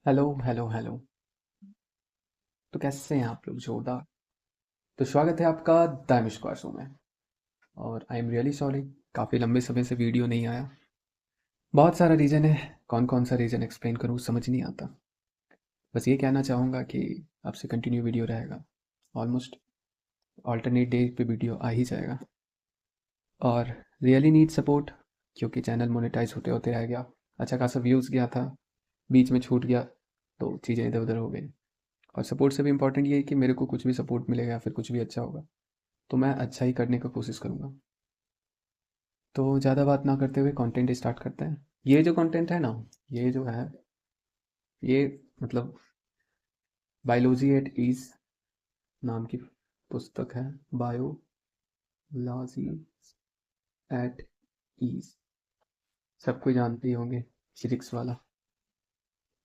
Hello hello hello. तो कैसे हैं आप लोग? जोरदार। तो स्वागत है आपका द स्क्वायर शो में। और आई एम रियली सॉरी, काफ़ी लंबे समय से वीडियो नहीं आया। बहुत सारा रीज़न है। कौन कौन सा रीज़न एक्सप्लेन करूँ समझ नहीं आता। बस ये कहना चाहूँगा कि आपसे कंटिन्यू वीडियो रहेगा। ऑलमोस्ट ऑल्टरनेट डे पे वीडियो आ ही जाएगा। और रियली नीड सपोर्ट, क्योंकि चैनल मोनेटाइज होते होते रह गया। अच्छा खासा व्यूज़ गया था, बीच में छूट गया, तो चीज़ें इधर उधर हो गई। और सपोर्ट से भी इम्पोर्टेंट ये है कि मेरे को कुछ भी सपोर्ट मिलेगा या फिर कुछ भी अच्छा होगा तो मैं अच्छा ही करने का कोशिश करूँगा। तो ज़्यादा बात ना करते हुए कंटेंट स्टार्ट करते हैं। ये जो कंटेंट है ना, ये जो है, ये मतलब बायोलॉजी एट ईज नाम की पुस्तक है। बायोलॉजी एट ईज, सब कोई जानते ही होंगे, फिजिक्स वाला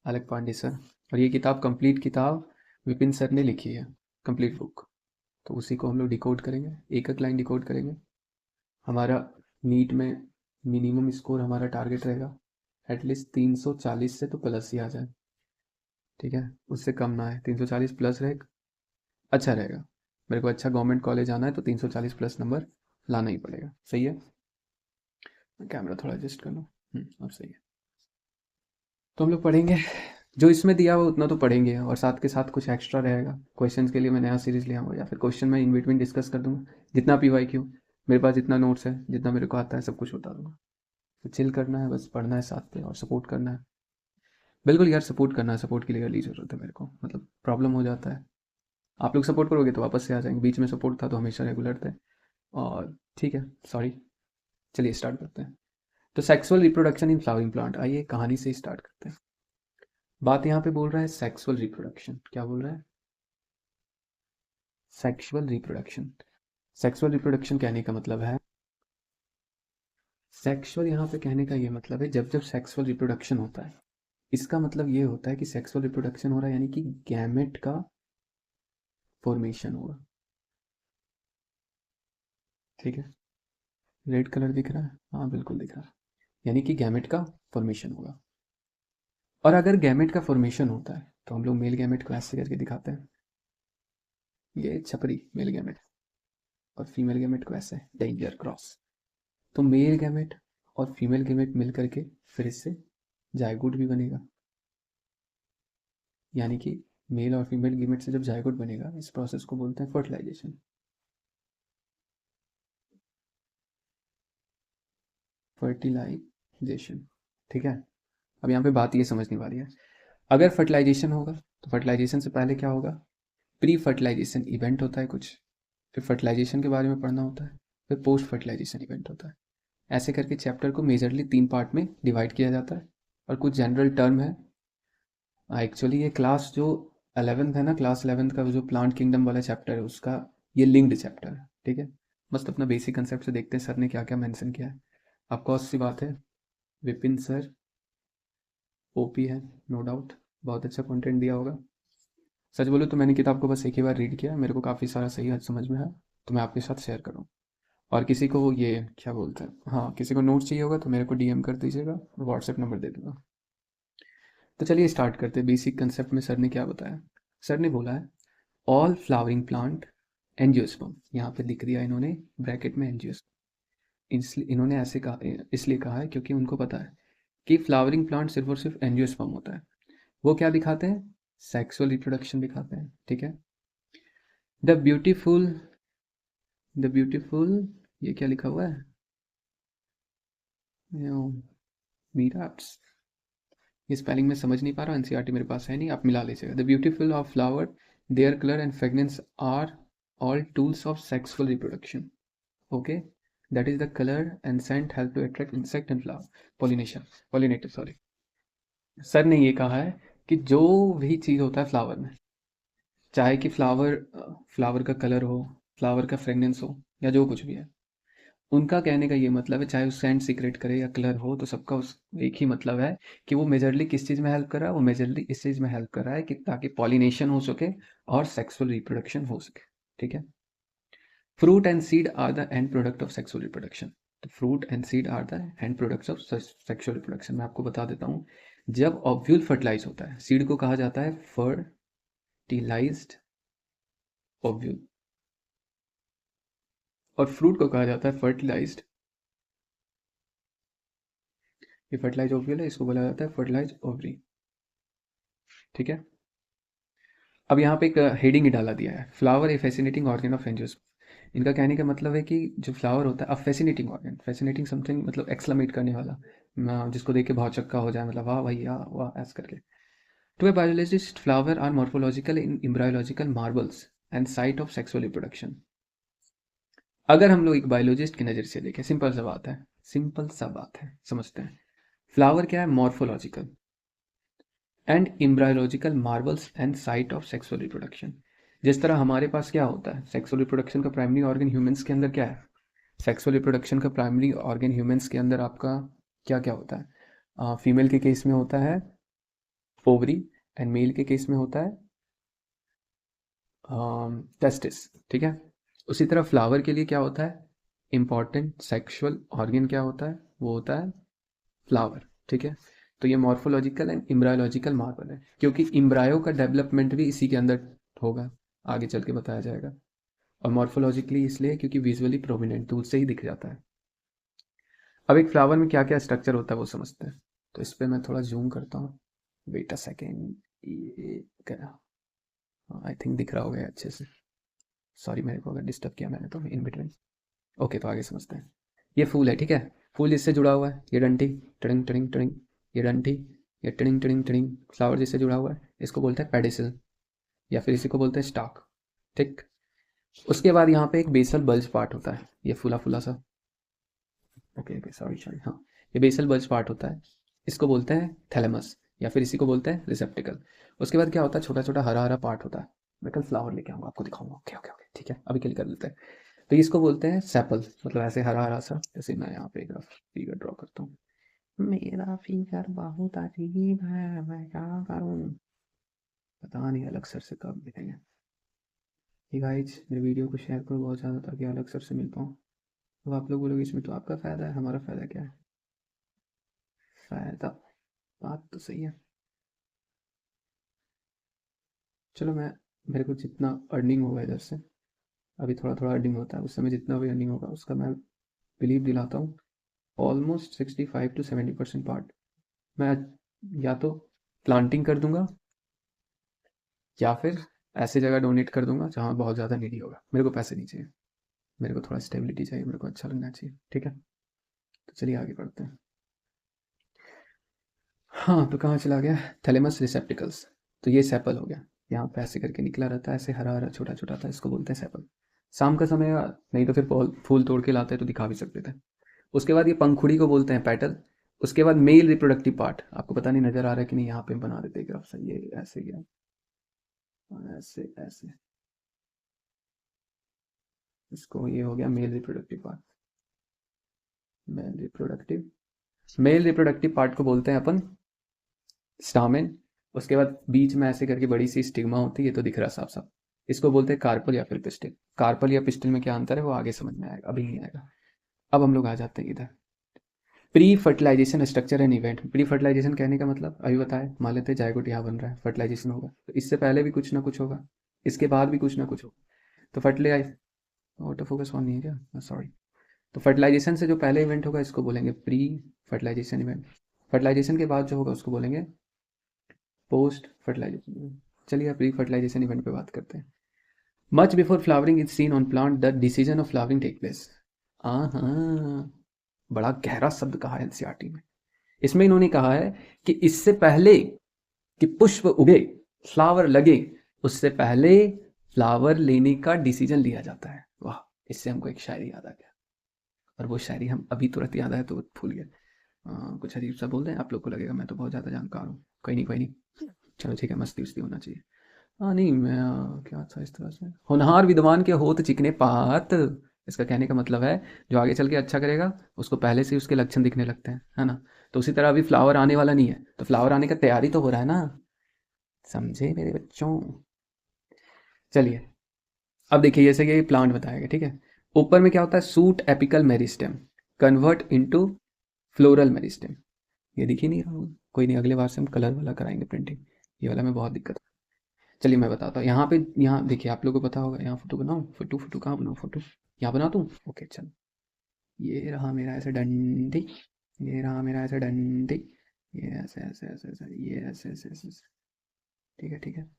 अलग पांडे सर। और ये किताब, कंप्लीट किताब विपिन सर ने लिखी है, कंप्लीट बुक। तो उसी को हम लोग डिकोड करेंगे, एक एक लाइन डिकोड करेंगे। हमारा नीट में मिनिमम स्कोर, हमारा टारगेट रहेगा एटलीस्ट 340 से तो प्लस ही आ जाए। ठीक है, उससे कम ना है, 340 प्लस रहे अच्छा रहेगा। मेरे को अच्छा गवर्नमेंट कॉलेज आना है तो 340 प्लस नंबर लाना ही पड़ेगा। सही है। मैं कैमरा थोड़ा एडजस्ट कर लूँ। अब सही है। तो हम लोग पढ़ेंगे, जो इसमें दिया हुआ उतना तो पढ़ेंगे, और साथ के साथ कुछ एक्स्ट्रा रहेगा। क्वेश्चंस के लिए मैं नया सीरीज ले आऊँगा, या फिर क्वेश्चन मैं इन बिटवीन डिस्कस कर दूंगा। जितना PYQ मेरे पास, जितना नोट्स है, जितना मेरे को आता है, सब कुछ बता दूंगा। तो चिल करना है, बस पढ़ना है साथ पे और सपोर्ट करना है। बिल्कुल यार, सपोर्ट करना है। सपोर्ट की लिए ज़रूरत है मेरे को, मतलब प्रॉब्लम हो जाता है। आप लोग सपोर्ट करोगे तो वापस से आ जाएंगे। बीच में सपोर्ट था तो हमेशा रेगुलर थे। और ठीक है, सॉरी। चलिए स्टार्ट करते हैं। तो sexual reproduction in flowering plant, आइए कहानी से स्टार्ट करते हैं। बात यहाँ पे बोल रहा है सेक्सुअल रिप्रोडक्शन। क्या बोल रहा है? Sexual reproduction. सेक्सुअल रिप्रोडक्शन कहने का मतलब है, सेक्सुअल यहाँ पे कहने का ये मतलब है, जब जब सेक्सुअल रिप्रोडक्शन होता है, इसका मतलब ये होता है कि सेक्सुअल रिप्रोडक्शन हो रहा है, यानी कि गैमेट का फॉर्मेशन होगा। ठीक है, रेड कलर दिख रहा है? हाँ बिल्कुल दिख रहा है। यानी कि गैमेट का फॉर्मेशन होगा। और अगर गैमेट का फॉर्मेशन होता है तो हम लोग मेल गैमेट को ऐसे करके दिखाते हैं, ये छपरी मेल गैमेट। और फीमेल गैमेट को ऐसे, डेंजर क्रॉस। तो मेल गैमेट और फीमेल गैमेट मिल करके फिर इससे जायगोट भी बनेगा। यानी कि मेल और फीमेल गैमेट से जब जायगोट बनेगा, इस प्रोसेस को बोलते हैं फर्टिलाइजेशन। फर्टिलाइजेशन। ठीक है। अब यहाँ पे बात ये समझने वाली है, अगर फर्टिलाइजेशन होगा तो फर्टिलाइजेशन से पहले क्या होगा? प्री फर्टिलाइजेशन इवेंट होता है कुछ, फिर फर्टिलाइजेशन के बारे में पढ़ना होता है, फिर पोस्ट फर्टिलाइजेशन इवेंट होता है। ऐसे करके चैप्टर को मेजरली 3 पार्ट में डिवाइड किया जाता है। और कुछ जनरल टर्म है। एक्चुअली ये क्लास जो 11th है ना, क्लास 11th का जो प्लांट किंगडम वाला चैप्टर है, उसका ये लिंक्ड चैप्टर है। ठीक है, मस्त अपना बेसिक कंसेप्ट से देखते हैं सर ने क्या क्या मेंशन किया है। आपको सी बात है, विपिन सर OP है, नो डाउट। बहुत अच्छा कंटेंट दिया होगा। सच बोलूँ तो मैंने किताब को बस एक ही बार रीड किया, मेरे को काफ़ी सारा सही समझ में आया, तो मैं आपके साथ शेयर करूँ। और किसी को ये क्या बोलते हैं, हाँ, किसी को नोट्स चाहिए होगा तो मेरे को DM कर दीजिएगा, व्हाट्सएप नंबर दे दूँगा। तो चलिए स्टार्ट करते हैं। बेसिक कंसेप्ट में सर ने क्या बताया? सर ने बोला है, ऑल फ्लावरिंग प्लांट एंजियोस्पर्म, यहाँ पे लिख दिया इन्होंने ब्रैकेट में एंजियोस्पर्म। इसलिए इन्होंने ऐसे कहा, इसलिए कहा है क्योंकि उनको पता है कि फ्लावरिंग प्लांट सिर्फ और सिर्फ एंजियोस्पर्म होता है। वो क्या दिखाते हैं? सेक्सुअल रिप्रोडक्शन दिखाते हैं। ठीक है। द ब्यूटीफुल, द ब्यूटीफुल, ये क्या लिखा हुआ है? मीराट्स। ये स्पेलिंग में समझ नहीं पा रहा, NCERT मेरे पास है नहीं, आप मिला लीजिएगा। The beautiful of flower, their colour and fragrance are all tools of sexual reproduction. Okay, that is the colour and scent help to attract insect and flower pollination, pollinator sorry. Sir ने ये कहा है कि जो भी चीज़ होता है flower में, चाहे कि फ्लावर, फ्लावर का कलर हो, फ्लावर का फ्रेगनेंस हो, या जो कुछ भी है, उनका कहने का ये मतलब है, चाहे वो सेंट सीक्रेट करे या कलर हो, तो सबका उस एक ही मतलब है कि वो मेजरली किस चीज़ में हेल्प कर रहा है? वो मेजरली इस चीज़ में हेल्प कर रहा है कि ताकि पॉलिनेशन हो सके और सेक्सुअल रिप्रोडक्शन हो सके। ठीक है। Fruit and seed are the end product of sexual reproduction. तो fruit and seed are the end products of sexual reproduction. मैं आपको बता देता हूँ, जब ओव्यूल फर्टिलाइज होता है, सीड को कहा जाता है फर्टिलाइज्ड ओव्यूल, और फ्रूट को कहा जाता है फर्टिलाइज्ड, ये फर्टिलाइज ओव्यूल है, इसको बोला जाता है फर्टिलाइज ओवरी। ठीक है, अब यहाँ पे एक हेडिंग ही डाला दिया है, flower A fascinating organ of angiosperm. इनका कहने का मतलब है कि जो फ्लावर होता है, a fascinating organ, fascinating something मतलब एक्सक्लेमेट करने वाला, जिसको देख के बहुत चक्का हो जाए, मतलब वाह भैया वाह ऐसा करके। To a biologist flower are morphological in embryological marvels and site of sexual reproduction. अगर हम लोग एक बायोलॉजिस्ट की नज़र से देखें, सिंपल सा बात है, सिंपल सा बात है, समझते हैं। फ्लावर क्या है? Morphological and embryological marvels and site of sexual reproduction. जिस तरह हमारे पास क्या होता है, सेक्सुअल रिप्रोडक्शन का प्राइमरी ऑर्गन ह्यूमंस के अंदर क्या है, सेक्सुअल रिप्रोडक्शन का प्राइमरी ऑर्गन ह्यूमंस के अंदर आपका क्या क्या होता है, फीमेल के केस में होता है ओवरी, एंड मेल के केस में होता है टेस्टिस। ठीक है, उसी तरह फ्लावर के लिए क्या होता है, इंपॉर्टेंट सेक्सुअल ऑर्गन क्या होता है, वो होता है फ्लावर। ठीक है, तो ये मॉर्फोलॉजिकल एंड इम्ब्रायोलॉजिकल मार्बल है, क्योंकि इम्ब्रायो का डेवलपमेंट भी इसी के अंदर होगा, आगे चल के बताया जाएगा। और मॉर्फोलॉजिकली इसलिए क्योंकि विजुअली प्रोमिनेंट, दूर से ही दिख जाता है। अब एक फ्लावर में क्या क्या स्ट्रक्चर होता है वो समझते हैं। तो इस पर मैं थोड़ा जूम करता हूँ, वेट अ सेकेंड, ये क्या, आई थिंक दिख रहा होगा अच्छे से। सॉरी मेरे को अगर डिस्टर्ब किया मैंने तो इन बिटवीन। ओके, तो आगे समझते हैं। ये फूल है, ठीक है, फूल जिससे जुड़ा हुआ है, ये डंठी टड़िंग टड़िंग टड़िंग, ये डंठी, ये टड़िंग टड़िंग टड़िंग, फ्लावर जिससे जुड़ा हुआ है, इसको बोलते हैं पेडिसल, या फिर इसी को बोलते हैं स्टॉक। ठीक, उसके बाद यहाँ पे एक बेसल बल्ज पार्ट होता है, ये फूला फूला सा, ओके ओके सॉरी सॉरी, हाँ, ये बेसल बल्ज पार्ट होता है, इसको बोलते हैं थैलेमस, या फिर इसी को बोलते हैं रिसेप्टिकल। उसके बाद क्या होता है, छोटा छोटा हरा हरा पार्ट होता है, मैं कल फ्लावर लेके आऊँगा आपको दिखाऊंगा। ओके ओके ओके, ठीक है, अभी क्लिक कर लेते हैं। तो इसको बोलते हैं सेपल, मतलब ऐसे हरा हरा सा, जैसे मैं यहाँ पे एक फिगर ड्रॉ करता हूँ। मेरा फिगर बहुत अजीब है, मैं क्या करूँ, पता नहीं अलग सर से कब मिलेंगे। ये गाइज मेरे वीडियो को शेयर करो बहुत ज़्यादा, ताकि अलग सर से मिल पाऊँ। अब आप लोग बोलोगे इसमें तो आपका फ़ायदा है, हमारा फ़ायदा क्या है? फ़ायदा, बात तो सही है। चलो मैं, मेरे को जितना अर्निंग होगा इधर से, अभी थोड़ा थोड़ा अर्निंग होता है, उस समय जितना भी अर्निंग होगा उसका मैं बिलीव दिलाता हूँ, ऑलमोस्ट 65 to 70% पार्ट मैं या तो प्लांटिंग कर दूंगा, या फिर ऐसे जगह डोनेट कर दूंगा जहाँ बहुत ज़्यादा नीडी होगा। मेरे को पैसे नहीं चाहिए, मेरे को थोड़ा स्टेबिलिटी चाहिए, मेरे को अच्छा लगना चाहिए। ठीक है, तो चलिए आगे बढ़ते हैं। हाँ, तो कहाँ चला गया, थैलेमस रिसेप्टिकल्स। तो ये सेपल हो गया, यहाँ पे ऐसे करके निकला रहता है, ऐसे हरा हरा छोटा छोटा था, इसको बोलते हैं सेपल। शाम का समय, नहीं तो फिर फूल तोड़ के लाते तो दिखा भी सकते थे। उसके बाद ये पंखुड़ी को बोलते हैं पेटल। उसके बाद मेल रिप्रोडक्टिव पार्ट, आपको पता नहीं नजर आ रहा है कि नहीं, यहाँ पे बना देते ग्राफ से, ये ऐसे गया, ऐसे ऐसे, इसको ये हो गया male reproductive part, male reproductive, male reproductive part को बोलते हैं अपन स्टामेन। उसके बाद बीच में ऐसे करके बड़ी सी स्टिग्मा होती है, तो दिख रहा साफ साफ, इसको बोलते हैं कार्पल या फिर पिस्टिल। कार्पल या पिस्टिल में क्या अंतर है वो आगे समझ में आएगा, अभी नहीं आएगा। अब हम लोग आ जाते हैं इधर, pre fertilisation structure and event. Pre fertilisation कहने का मतलब अभी बताया, मान लेते हैं जायगोट यहाँ बन रहा है, फर्टिलाइजेशन होगा, तो इससे पहले भी कुछ ना कुछ होगा, इसके बाद भी कुछ ना कुछ होगा। तो फर्टिलाइज, ऑटो फोकस ऑन नहीं है क्या, सॉरी। तो फर्टिलाइजेशन से जो पहले इवेंट होगा इसको बोलेंगे प्री फर्टिलाइजेशन इवेंट। फर्टिलाइजेशन के बाद जो होगा उसको बोलेंगे पोस्ट फर्टिलाइजेशन। चलिए प्री फर्टिलाइजेशन इवेंट पे बात करते हैं। Much before flowering is seen on plant the decision of flowering take place. हाँ, बड़ा गहरा शब्द कहा है एनसीईआरटी में। इसमें इन्होंने कहा है कि इससे पहले कि पुष्प उगे, फ्लावर लगे, उससे पहले फ्लावर लेने का डिसीजन लिया जाता है। वाह, इससे हमको एक शायरी याद आ गया, और वो शायरी हम अभी तुरंत याद आया तो भूल गया। कुछ अजीब सा बोल दें, आप लोग को लगेगा मैं तो बहुत ज़्यादा जानकार हूँ। कोई नहीं कोई नहीं, चलो ठीक है, मस्ती उस्ती होना चाहिए। हाँ नहीं, मैं क्या था इस तरह से, होनहार विद्वान के होत चिकने पात। इसका कहने का मतलब है जो आगे चल के अच्छा करेगा उसको पहले से ही उसके लक्षण दिखने लगते हैं, है ना। तो उसी तरह अभी फ्लावर आने वाला नहीं है, तो फ्लावर आने का तैयारी तो हो रहा है ना, समझे मेरे बच्चों। चलिए अब देखिए, जैसे कि प्लांट बताएगा, ठीक है, ऊपर में क्या होता है, suit apical meristem convert into floral meristem, ये दिख ही नहीं रहा होगा, कोई नहीं, अगले बार से हम कलर वाला कराएंगे प्रिंटिंग, ये वाला में बहुत दिक्कत है। चलिए मैं बताता हूँ, यहाँ पे, यहाँ देखिए आप लोगों को पता होगा, यहाँ फोटो बनाओ, फोटो फोटो कहाँ बनाओ, फोटो यहाँ बना दूँ, ओके चलो, ये रहा मेरा ऐसे डंडी, ये रहा मेरा ऐसे डंडी, ये ऐसे ऐसे ऐसे ऐसे, ये ऐसे ऐसे ऐसे ऐसे। ठीक है ठीक है।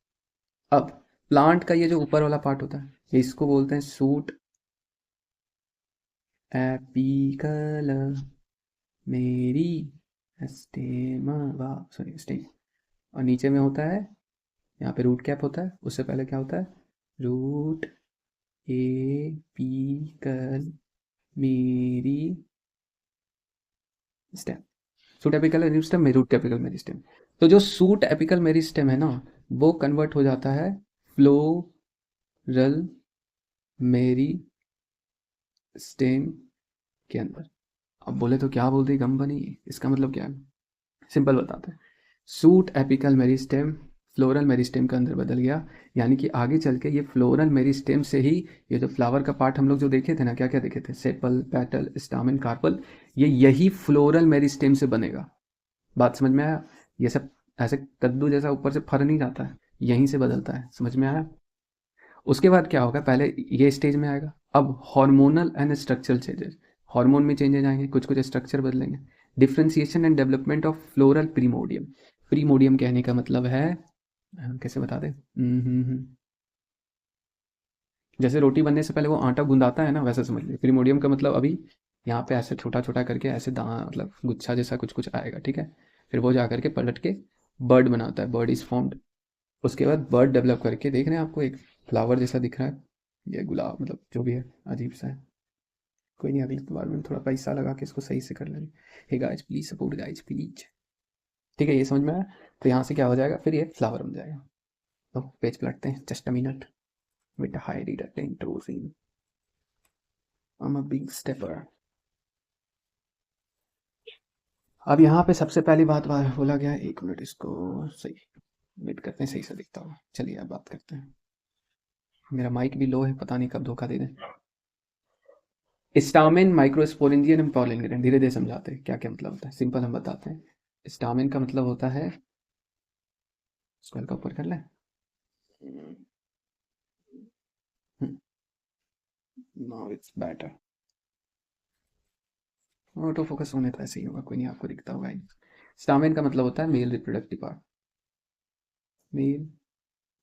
अब प्लांट का ये जो ऊपर वाला पार्ट होता है, ये इसको बोलते हैं सूट एपिकल मेरी स्टेम, वाह सॉरी स्टेम, और नीचे में होता है, यहाँ पे रूट कैप होता है, उससे पहले क्या होता है, रूट एपिकल मेरी स्टेम, सूट एपिकल मेरी स्टेम, रूट एपिकल मेरी स्टेम। तो जो सूट एपिकल मेरी स्टेम है ना, वो कन्वर्ट हो जाता है फ्लोरल मेरी स्टेम के अंदर। अब बोले तो क्या बोलते गम बनी, इसका मतलब क्या है, सिंपल बताते हैं, suit apical meristem floral meristem के अंदर बदल गया, यानी कि आगे चल के ये फ्लोरल मेरिस्टेम से ही ये जो फ्लावर का पार्ट हम लोग जो देखे थे ना, क्या क्या देखे थे, सेपल, पेटल, स्टामेन, कार्पल, ये यही फ्लोरल मेरिस्टेम से बनेगा। बात समझ में आया, ये सब ऐसे कद्दू जैसा ऊपर से फर नहीं जाता है, यहीं से बदलता है, समझ में आया। उसके बाद क्या होगा, पहले ये स्टेज में आएगा, अब hormonal and structural changes, hormone में चेंजेस आएंगे, कुछ कुछ स्ट्रक्चर बदलेंगे, differentiation and development of floral primordium. Primordium कहने का मतलब है, कैसे बता दें, जैसे रोटी बनने से पहले वो आटा गूंदाता है ना, वैसे समझ लीजिए प्रीमोडियम का मतलब अभी यहाँ पे ऐसे छोटा छोटा करके ऐसे दाना मतलब गुच्छा जैसा कुछ कुछ आएगा, ठीक है, फिर वो जा करके पलट के बर्ड बनाता है, बर्ड इज फॉर्म्ड। उसके बाद बर्ड डेवलप करके, देख रहे हैं आपको एक फ्लावर जैसा दिख रहा है, ये गुलाब मतलब जो भी है, अजीब सा है, कोई नहीं, अगली बार में थोड़ा पैसा लगा के इसको सही से कर लेंगे। Hey guys please support guys please, ठीक है, ये समझ में आया। तो यहाँ से क्या हो जाएगा, फिर ये फ्लावर बन जाएगा। तो पेज पलटते हैं, just a minute with high reader introducing, I am a big stepper. अब यहाँ पे सबसे पहली बात बोला गया, एक मिनट इसको सही वेट करते हैं, सही से दिखता होगा, चलिए अब बात करते हैं। मेरा माइक भी लो है, पता नहीं कब धोखा दे दें। Stamen, microsporangium and pollen grain, धीरे धीरे समझाते हैं क्या क्या मतलब होता है, सिंपल हम बताते हैं। स्टामेन का मतलब होता है, इसको हल्का ऊपर कर लें, now it's better, auto focus होने तो ऐसे ही होगा, कोई नहीं, आपको दिखता होगा। स्टामेन का मतलब होता है male reproductive part, male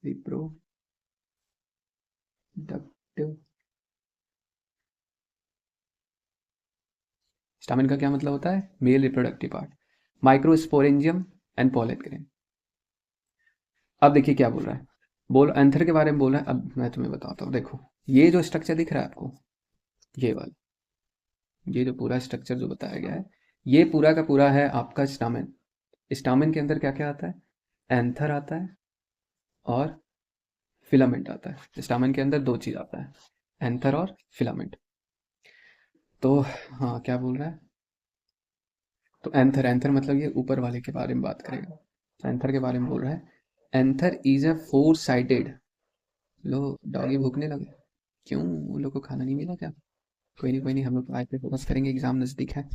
reproductive. Stamen का क्या मतलब होता है, male reproductive part, microsporangium and pollen grain. अब देखिए क्या बोल रहा है, बोल एंथर के बारे में बोल रहा है। अब मैं तुम्हें बताता हूँ, देखो ये जो स्ट्रक्चर दिख रहा है आपको, ये वाला, ये जो पूरा स्ट्रक्चर जो बताया गया है, ये पूरा का पूरा है आपका स्टामेन। स्टामेन के अंदर क्या क्या आता है, एंथर आता है और फिलामेंट आता है। स्टामेन के अंदर दो चीज आता है, एंथर और फिलामेंट। तो हाँ क्या बोल रहा है, तो एंथर, एंथर मतलब ये ऊपर वाले के बारे में बात करेगा, तो एंथर के बारे में बोल रहा है, anther is a four sided, लो डॉगी भूखने लगे, क्यों, उन लोग को खाना नहीं मिला क्या, कोई नहीं कोई नहीं, हम लोग आज पे फोकस करेंगे, एग्जाम नजदीक है।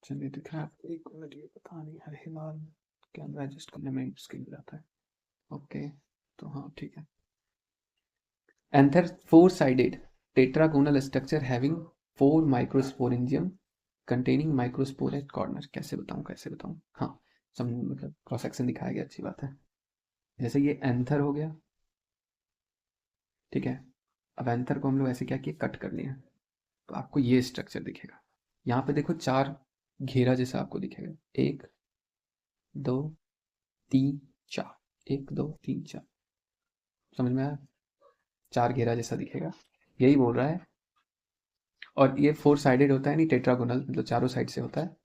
चलिए दिख रहा है आपको, एक मिनट, ये पता नहीं है हिलाल कैमरा एडजस्ट करने में स्क्रीन जाता है, ओके, तो हाँ ठीक है। Anther four sided tetragonal structure having four microsporangium containing microspore at corner, कैसे बताऊं कैसे बताऊं, हाँ सब मतलब क्रॉस सेक्शन दिखाया गया, अच्छी बात है। जैसे ये एंथर हो गया, ठीक है, अब एंथर को हम लोग ऐसे क्या किए, कट कर लिया, तो आपको ये स्ट्रक्चर दिखेगा। यहाँ पे देखो चार घेरा जैसा आपको दिखेगा, एक दो तीन चार, एक दो तीन चार, समझ में आया, चार घेरा जैसा दिखेगा, यही बोल रहा है। और ये फोर साइडेड होता है, नहीं टेट्रागोनल मतलब चारों साइड से होता है।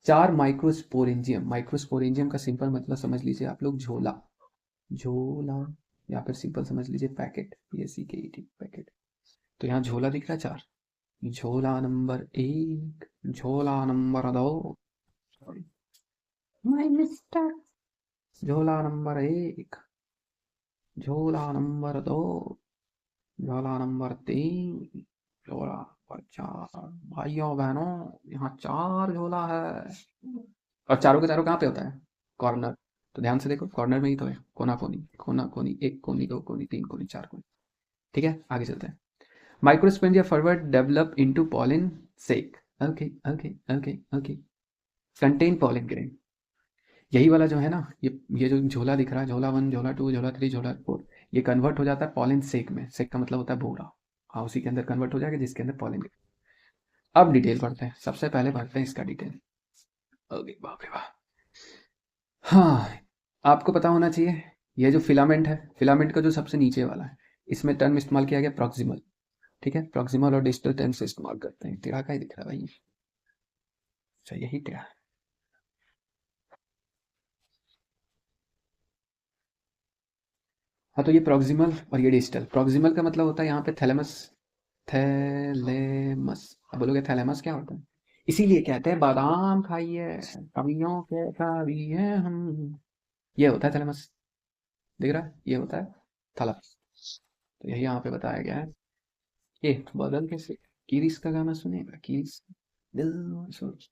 चार माइक्रोस्पोरेंजियम, माइक्रोस्पोरेंजियम का सिंपल मतलब समझ लीजिए आप लोग झोला, झोला, या फिर सिंपल समझ लीजिए पैकेट, PACKET पैकेट। तो यहाँ झोला दिख रहा है चार, झोला नंबर एक, झोला नंबर दो, माय मिस्टर, झोला नंबर 1, झोला नंबर 2, झोला नंबर 3, झोला नंबर 4। भाइयों बहनों, यहाँ 4 झोला है। और चारों के चारों कहाँ पे होता है? कॉर्नर। तो ध्यान से देखो, कॉर्नर में ही तो है। कोना कोनी, कोना कोनी, एक कोनी, दो कोनी, तीन कोनी, चार कोनी। ठीक है, आगे चलते हैं। Microsporangia forward develop into pollen sac. Okay okay okay okay. Contain pollen grain. यही वाला जो है ना, ये जो झोला दिख रहा है, झोला 1, झोला 2, झोला 3, झोला 4, ये कन्वर्ट हो जाता है पॉलिन सेक में। सेक का मतलब होता है भूरा। हाँ, उसी के अंदर कन्वर्ट हो जाएगा जिसके अंदर पॉलिन। अब डिटेल पढ़ते हैं, सबसे पहले पढ़ते हैं इसका डिटेल। ओके, बाप रे बाप। हाँ, आपको पता होना चाहिए, ये जो फिलामेंट है, फिलामेंट का जो सबसे नीचे वाला है, इसमें टर्म इस्तेमाल किया गया प्रॉक्सिमल। ठीक है, प्रॉक्सिमल और डिस्टल टर्म से इस्तेमाल करते हैं। टेढ़ा का ही दिख रहा है भाई। अच्छा, यही टेढ़ा है। हाँ, तो ये प्रॉक्सिमल और ये डिस्टल। प्रॉक्सिमल का मतलब होता है यहाँ पे थैलेमस। थैलेमस। अब बोलोगे थैलेमस क्या होता है? इसीलिए कहते हैं बादाम खाइए, कवियों के कवि हैं हम। ये होता है थैलेमस। दिख रहा है, ये होता है थैलेमस। तो यही यहाँ पे बताया गया है। ये बदल कैसे, कीरिस का गाना सुनेगा, कीरिस दिल सोच।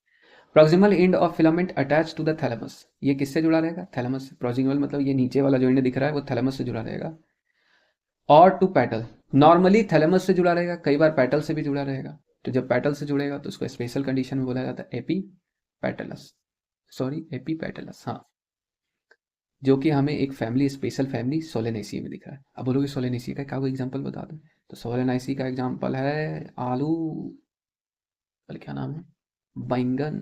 Proximal end of filament attach to the thalamus. ये किससे जुड़ा रहेगा? थैलेमस से। प्रॉक्सिमल मतलब ये नीचे वाला जो एंड दिख रहा है वो थैलेमस से जुड़ा रहेगा। और टू पैटल। नॉर्मली थैलेमस से जुड़ा रहेगा, कई बार पैटल से भी जुड़ा रहेगा। तो जब पैटल से जुड़ेगा तो उसको स्पेशल कंडीशन में बोला जाता है एपी पैटलस। सॉरी, एपी पैटलस, हाँ। जो कि हमें एक फैमिली, स्पेशल फैमिली सोलेनेसी में दिख रहा है। अब बोलोगे सोलेनेसी का क्या कोई एग्जांपल बता दो? तो सोलेनेसी का एग्जांपल है आलू। और क्या नाम है? बैंगन।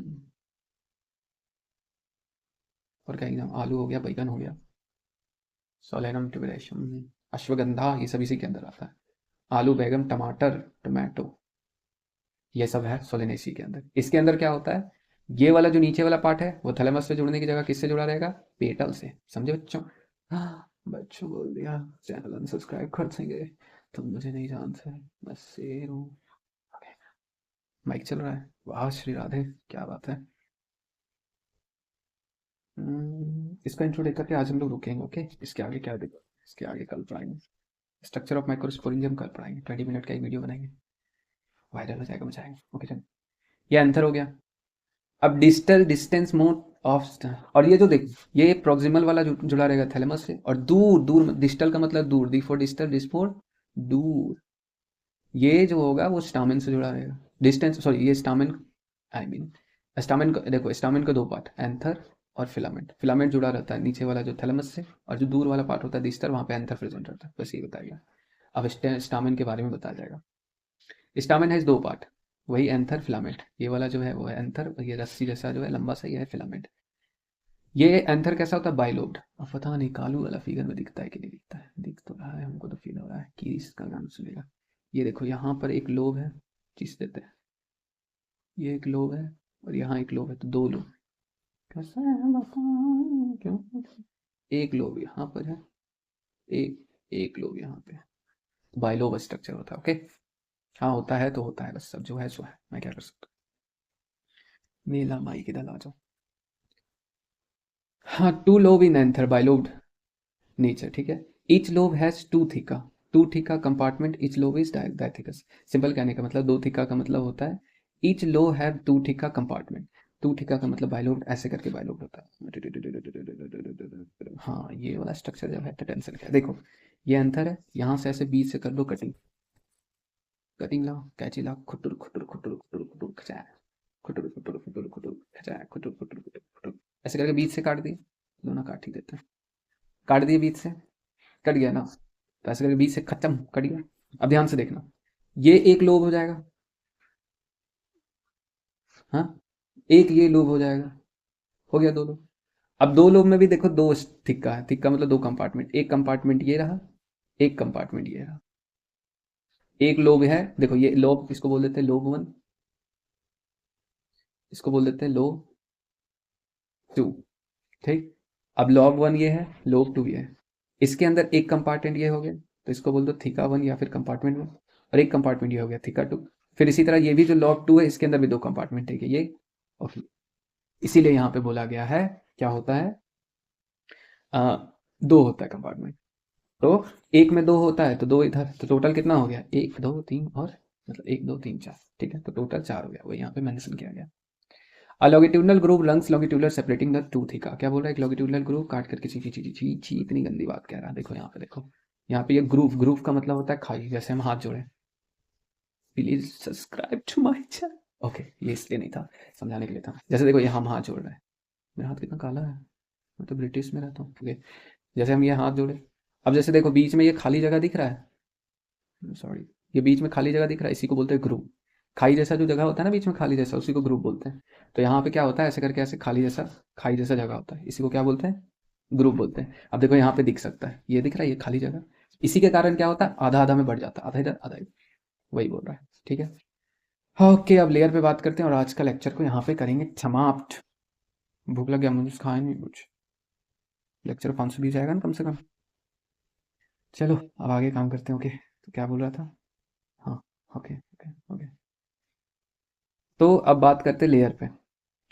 और क्या एग्जाम, आलू हो गया, बैंगन हो गया। सोलेनम ट्यूबरेशम, अश्वगंधा, ये सब इसी के अंदर आता है। आलू, बैगन, टमाटर, टोमेटो, ये सब है सोलेनेसी के अंदर। इसके अंदर क्या होता है, ये वाला जो नीचे वाला पार्ट है वो थैलेमस से जुड़ने की जगह किससे जुड़ा रहेगा? पेटल से। समझे बच्चों? हाँ, बच्चों बोल दिया। चैनल अनसब्सक्राइब कर देंगे, तुम मुझे नहीं जानते, मैं शेर हूँ। ओके, माइक चल रहा है। वाह श्री राधे, क्या बात है। इसका इंट्रो देख करके आज हम लोग रुकेंगे। ओके, इसके आगे क्या देखो, इसके आगे कल पढ़ाएंगे। स्ट्रक्चर ऑफ माइक्रोस्पोरेंजियम कल पढ़ाएंगे, 20 मिनट का एक वीडियो बनाएंगे, वायरल हो जाएगा, मचाएंगे। ओके चलो, ये आंसर हो गया। अब डिस्टल डिस्टेंस मोड ऑफ, और ये जो देख, ये प्रॉक्सिमल वाला जुड़ा रहेगा थैलेमस से, और दूर दूर, डिस्टल का मतलब दूर, डी फॉर डिस्टल, डिस फॉर दूर। ये जो होगा वो स्टामिन से जुड़ा रहेगा। डिस्टेंस, सॉरी, ये स्टामिन, आई मीन स्टामिन को देखो, स्टामिन का दो पार्ट, एंथर और फिलामेंट। फिलामेंट जुड़ा रहता है नीचे वाला जो थैलेमस से, और जो दूर वाला पार्ट होता है डिस्टल, वहाँ पे एंथर प्रेजेंट रहता है। बस ये बताया गया। अब स्टामिन के बारे में बताया जाएगा। स्टामिन है दो पार्ट, वही एंथर फिलामेंट। ये वाला जो है वो है एंथर, और ये रस्सी जैसा जो है लंबा सा, ये है फिलामेंट। ये एंथर कैसा होता है? बाइलोब्ड। अब पता नहीं कालू वाला फिगर में दिखता है कि नहीं दिखता है, दिख तो रहा है, हमको तो फील हो रहा है कि इसका गाना सुनेगा। ये देखो, यहाँ पर एक लोब है, चीज देते हैं, ये एक लोब है, और यहाँ एक लोब है, तो दो लोब। कैसा है बताऊं क्यों? एक लोब यहाँ पर है, एक एक लोब यहाँ पे है। बाइलोब स्ट्रक्चर होता है। ओके, हाँ होता है तो होता है, बस सब जो है सो है, मैं क्या कर सकता हूँ। मेला माई किधर आ जाओ। हाँ, two lobe in anther, bilobed nature. ठीक है, each lobe has two theca, two theca compartment, each lobe is dithecous. Simple कहने का मतलब, दो थीका का मतलब होता है each lobe have two theca compartment. Two theca का मतलब बाइलोब्ड, ऐसे करके बाइलोब्ड होता है। हाँ, ये वाला स्ट्रक्चर जब है तो टेंशन क्या है। देखो, ये अंतर है, यहाँ से ऐसे बीच से कर दो कटिंग। कटिंग लाओ, कैची लाओ, खुटुर खुटुर खुटुर खुटुर खुटुर खचाया, खुटुर खुटुर खुटुर खुटुर खचाया, खुटुर खुटुर खुटुर खुटुर, ऐसे करके बीच से काट दिए। दोनों काट ही देते हैं। काट दिए बीच से, कट गया ना, तो ऐसे करके बीच से खत्म, कट गया। अब ध्यान से देखना, ये एक लोब हो जाएगा, हाँ, एक ये लोब हो जाएगा, हो गया दो लोब। अब दो लोब में भी देखो दो थिक्का है, थिक्का मतलब दो कंपार्टमेंट, एक कंपार्टमेंट ये रहा, एक कंपार्टमेंट ये रहा। एक लोब है, देखो ये लोब, इसको बोल देते हैं लोब वन, इसको बोल देते हैं लोब टू। ठीक, अब लॉग वन ये है, लोब टू ये है। इसके अंदर एक कंपार्टमेंट ये हो गया, तो इसको बोल दो थीका वन या फिर कंपार्टमेंट वन, और एक कंपार्टमेंट ये हो गया थीका टू। फिर इसी तरह ये भी जो लॉग टू है, इसके अंदर भी दो कंपार्टमेंट है, ये और इसीलिए यहाँ पे बोला गया है क्या होता है, दो होता है कंपार्टमेंट, तो एक में दो होता है तो दो इधर, तो टोटल कितना हो गया, एक दो तीन और मतलब एक दो तीन चार, ठीक है, तो टोटल चार हो गया, वो यहाँ पे मेंशन किया गया। A longitudinal groove runs longitudinal separating the two theca, क्या बोल रहा है, एक लॉन्गिट्यूडनल ग्रूव काट करके ची ची ची ची ची, इतनी गंदी बात कह रहा है, देखो यहाँ पे, देखो यहाँ पे ये ग्रूव, ग्रूव का मतलब होता है खाई, जैसे हम हाथ जोड़े। Please subscribe to my channel, okay, ये इसलिए नहीं था, समझाने के लिए था। जैसे देखो ये हम हाथ जोड़ रहे हैं, मेरा हाथ कितना काला है, मैं तो ब्रिटिश में रहता हूँ, ओके, जैसे हम ये हाथ जोड़े, अब जैसे देखो बीच में ये खाली जगह दिख रहा है, सॉरी, ये बीच में खाली जगह दिख रहा है, इसी को बोलते हैं ग्रूव। खाई जैसा जो जगह होता है ना बीच में खाली जैसा, उसी को ग्रूव बोलते हैं। तो यहाँ पे क्या होता है, ऐसे करके ऐसे खाली जैसा खाई जैसा जगह होता है, इसी को क्या बोलते हैं, ग्रूव बोलते हैं। अब देखो यहाँ पे दिख सकता है, ये दिख रहा है ये खाली जगह, इसी के कारण क्या होता है, आधा आधा में बढ़ जाता है, आधा इधर आधा इधर, वही बोल रहा है, ठीक है। ओके, अब लेयर पे बात करते हैं और आज का लेक्चर को यहाँ पे करेंगे समाप्त। भूख लग गया मुझे, खाया नहीं कुछ, लेक्चर 520 आएगा ना कम से कम। चलो अब आगे काम करते हैं, ओके, तो क्या बोल रहा था, हाँ, ओके ओके ओके, तो अब बात करते हैं लेयर पे,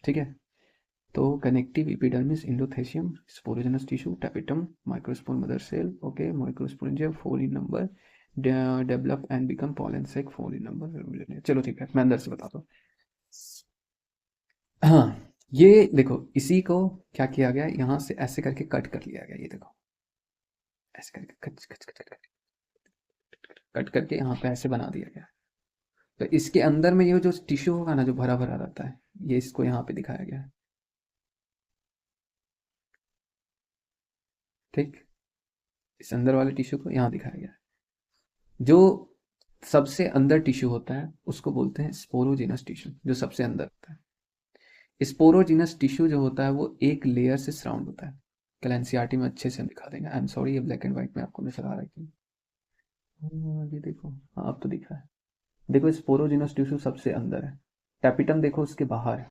ठीक है। तो connective epidermis, endothecium, sporogenous tissue, tapetum, microspore mother cell, okay, microsporangia 4 in number, develop and become pollen sac 4 in number. चलो ठीक है, मैं अंदर से बताता हूँ। हाँ, ये देखो इसी को क्या किया गया, यहाँ से ऐसे करके कट कर लिया गया, ये देखो ऐसे करके cut cut cut cut cut करके यहाँ पे ऐसे बना दिया गया। तो इसके अंदर में ये जो टिश्यू होगा ना, जो भरा भरा रहता है, ये इसको यहाँ पे दिखाया गया है, ठीक, इस अंदर वाले टिश्यू को यहाँ दिखाया गया है। जो सबसे अंदर टिश्यू होता है उसको बोलते हैं स्पोरोजिनस टिश्यू, जो सबसे अंदर होता है। स्पोरोजिनस टिश्यू जो होता है वो एक लेयर से सराउंड होता है। कल एनसीईआरटी में अच्छे से हम दिखा देंगे, आई एम सॉरी ये ब्लैक एंड व्हाइट में आपको नजर आ रहा है कि, ये देखो, हाँ अब तो दिख रहा है, देखो स्पोरोजिनस टिश्यू सबसे अंदर है, टैपिटम देखो उसके बाहर है,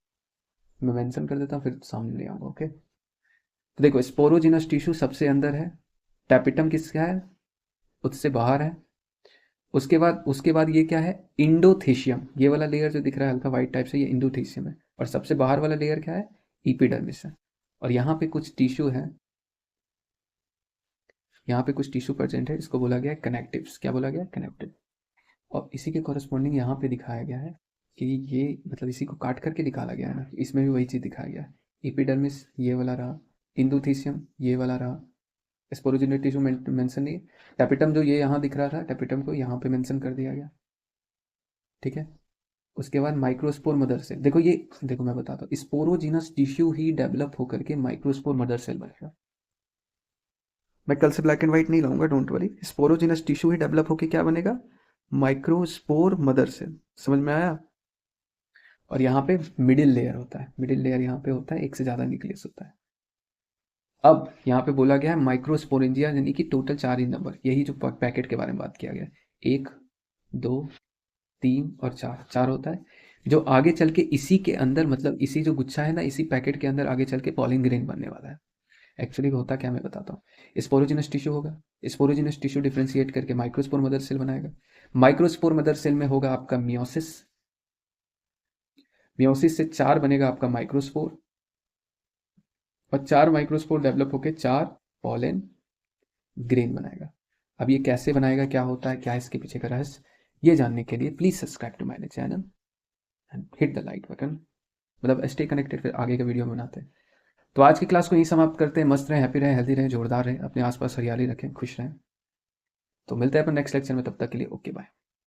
मैं मेंशन कर देता हूँ फिर सामने ले आऊंगा, ओके। तो देखो स्पोरोजिनस टिश्यू सबसे अंदर है, टैपिटम किसका है, उससे बाहर है। उसके बाद ये क्या है, इंडोथेशियम, ये वाला लेयर जो दिख रहा है हल्का वाइट टाइप से, ये इंडोथेशियम है। और सबसे बाहर वाला लेयर क्या है, इपिडर्मिस है। और यहाँ पे कुछ टिश्यू है, यहाँ पे कुछ टिश्यू प्रेजेंट है, इसको बोला गया है कनेक्टिव्स, क्या बोला गया है, कनेक्टिव। और इसी के कॉरस्पॉन्डिंग यहाँ पे दिखाया गया है कि ये मतलब इसी को काट करके निकाला गया है ना, इसमें भी वही चीज़ दिखाया गया है। इपिडर्मिस ये वाला रहा, इंडोथेशियम ये वाला रहा, स्पोरोजिनेट टिश्यू मेंशन नहीं है। टैपिटम जो ये यहाँ दिख रहा था, टैपिटम को यहाँ पे मेंशन कर दिया गया, ठीक है। उसके बाद माइक्रोस्पोर मदर सेल, देखो ये, देखो मैं बताता हूँ, स्पोरोजिनस टिश्यू ही डेवलप होकर के माइक्रोस्पोर मदर सेल बनेगा। मैं कल से ब्लैक एंड व्हाइट नहीं लाऊंगा, don't worry, sporogenous tissue he develop होकर क्या बनेगा, माइक्रोस्पोर मदर सेल, समझ में आया। और यहाँ पे मिडिल लेयर होता है, मिडिल लेयर यहाँ पे होता है, एक से ज़्यादा न्यूक्लियस होता है। अब यहाँ पे बोला गया है माइक्रोस्पोरेंजिया, यानी कि टोटल 4 ही नंबर, यही जो पैकेट के बारे में बात किया गया है, 1 2 3 और 4, 4 होता है। जो आगे चल के इसी के अंदर, मतलब इसी जो गुच्छा है ना, इसी पैकेट के अंदर आगे चल के पॉलिन ग्रेन बनने वाला है। एक्चुअली होता क्या मैं बताता हूँ, स्पोरोजिनस टिश्यू होगा, स्पोरोजिनस टिश्यू डिफ्रेंशिएट करके माइक्रोस्पोर मदर सेल बनाएगा। माइक्रोस्पोर मदर सेल में होगा आपका मियोसिस, मियोसिस से 4 बनेगा आपका माइक्रोस्पोर, और 4 माइक्रोस्पोर डेवलप होकर 4 पॉलन ग्रेन बनाएगा। अब ये कैसे बनाएगा, क्या होता है, क्या इसके पीछे का रहस्य, ये जानने के लिए please subscribe to my channel and hit the like button, मतलब स्टे कनेक्टेड, फिर आगे का वीडियो बनाते हैं। तो आज की क्लास को यहीं समाप्त करते हैं। मस्त रहें, हैप्पी रहें, हेल्दी रहें, जोरदार रहें, अपने आसपास हरियाली रखें, खुश रहें। तो मिलते हैं अपन नेक्स्ट लेक्चर में, तब तक के लिए ओके बाय।